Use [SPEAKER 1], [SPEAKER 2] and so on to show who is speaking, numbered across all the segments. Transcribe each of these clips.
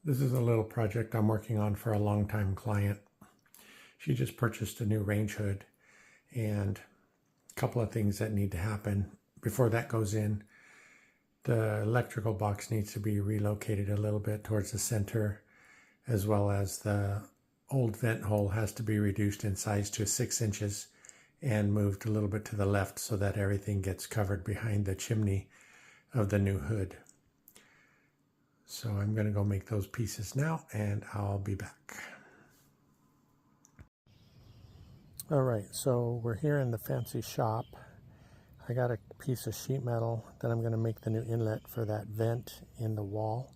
[SPEAKER 1] This is a little project I'm working on for a longtime client. She just purchased a new range hood, and a couple of things that need to happen. Before that goes in, the electrical box needs to be relocated a little bit towards the center, as well as the old vent hole has to be reduced in size to 6 inches and moved a little bit to the left so that everything gets covered behind the chimney of the new hood. So I'm going to go make those pieces now, and I'll be back. All right, so we're here in the fancy shop. I got a piece of sheet metal that I'm going to make the new inlet for that vent in the wall.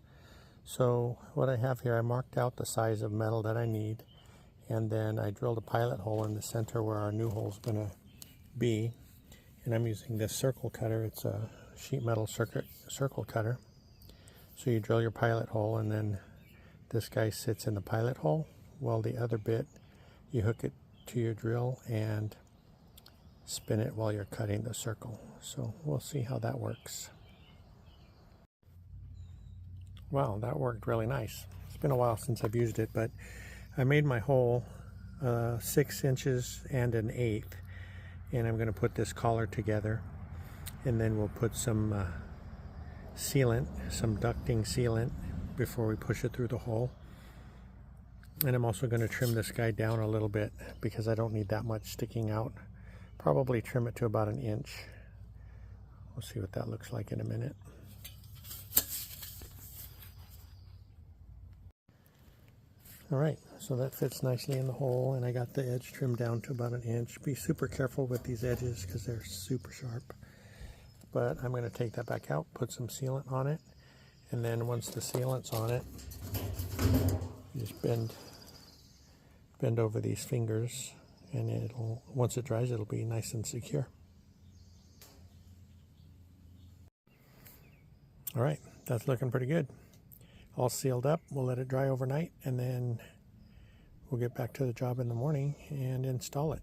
[SPEAKER 1] So what I have here, I marked out the size of metal that I need, and then I drilled a pilot hole in the center where our new hole is going to be. And I'm using this circle cutter. It's a sheet metal circle cutter. So you drill your pilot hole, and then this guy sits in the pilot hole, while the other bit, you hook it to your drill and spin it while you're cutting the circle. So we'll see how that works. Wow, that worked really nice. It's been a while since I've used it, but I made my hole 6 inches and 1/8, and I'm going to put this collar together, and then we'll put some sealant, some ducting sealant, before we push it through the hole. And I'm also going to trim this guy down a little bit because I don't need that much sticking out. Probably trim it to about 1 inch. We'll see what that looks like in a minute. Alright, so that fits nicely in the hole, and I got the edge trimmed down to about 1 inch. Be super careful with these edges because they're super sharp. But I'm going to take that back out, put some sealant on it, and then once the sealant's on it, you just bend over these fingers, and once it dries, it'll be nice and secure. All right, that's looking pretty good. All sealed up. We'll let it dry overnight, and then we'll get back to the job in the morning and install it.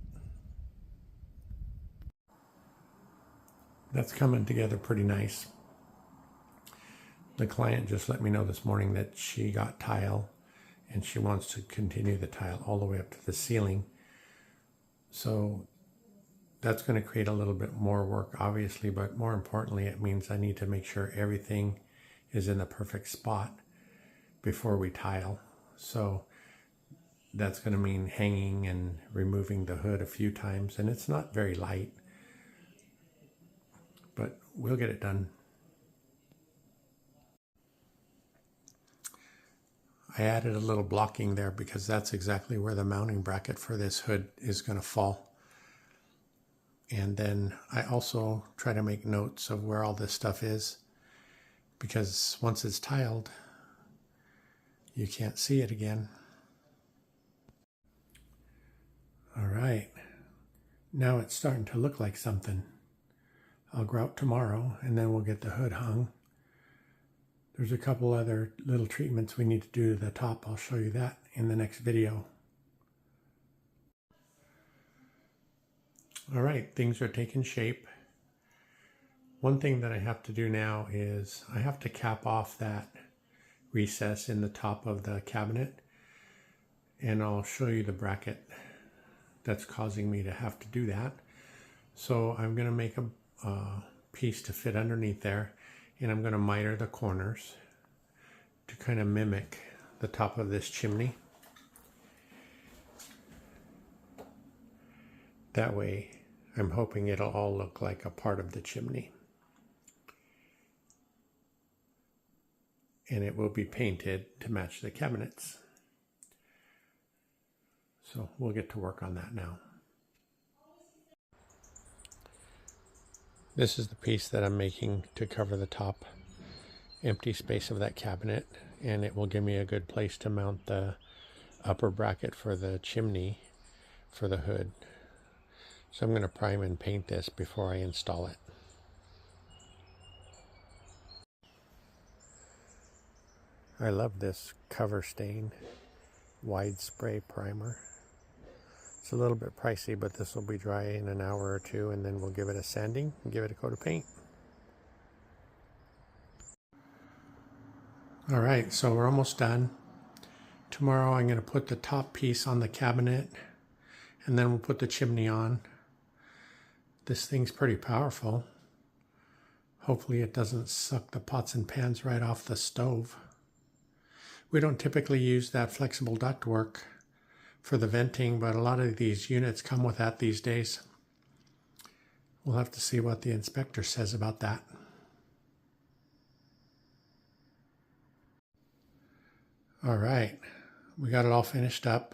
[SPEAKER 1] That's coming together pretty nice. The client just let me know this morning that she got tile, and she wants to continue the tile all the way up to the ceiling. So that's going to create a little bit more work, obviously, but more importantly, it means I need to make sure everything is in the perfect spot before we tile. So that's going to mean hanging and removing the hood a few times, and it's not very light, but we'll get it done. I added a little blocking there because that's exactly where the mounting bracket for this hood is going to fall. And then I also try to make notes of where all this stuff is, because once it's tiled, you can't see it again. All right, now it's starting to look like something. I'll grout tomorrow, and then we'll get the hood hung. There's a couple other little treatments we need to do to the top. I'll show you that in the next video. All right, things are taking shape. One thing that I have to do now is I have to cap off that recess in the top of the cabinet, and I'll show you the bracket that's causing me to have to do that. So I'm going to make a piece to fit underneath there, and I'm going to miter the corners to kind of mimic the top of this chimney. That way, I'm hoping it'll all look like a part of the chimney. And it will be painted to match the cabinets. So we'll get to work on that now. This is the piece that I'm making to cover the top empty space of that cabinet, and it will give me a good place to mount the upper bracket for the chimney for the hood. So I'm going to prime and paint this before I install it. I love this cover stain wide spray primer. It's a little bit pricey, but this will be dry in an hour or two, and then we'll give it a sanding and give it a coat of paint. All right, so we're almost done. Tomorrow I'm going to put the top piece on the cabinet, and then we'll put the chimney on. This thing's pretty powerful. Hopefully it doesn't suck the pots and pans right off the stove. We don't typically use that flexible ductwork for the venting, but a lot of these units come with that these days. We'll have to see what the inspector says about that. All right, we got it all finished up.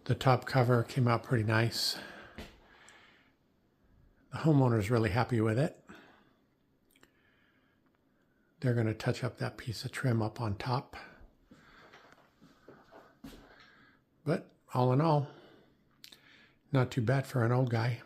[SPEAKER 1] The top cover came out pretty nice. The homeowner's really happy with it. They're going to touch up that piece of trim up on top. But all in all, not too bad for an old guy.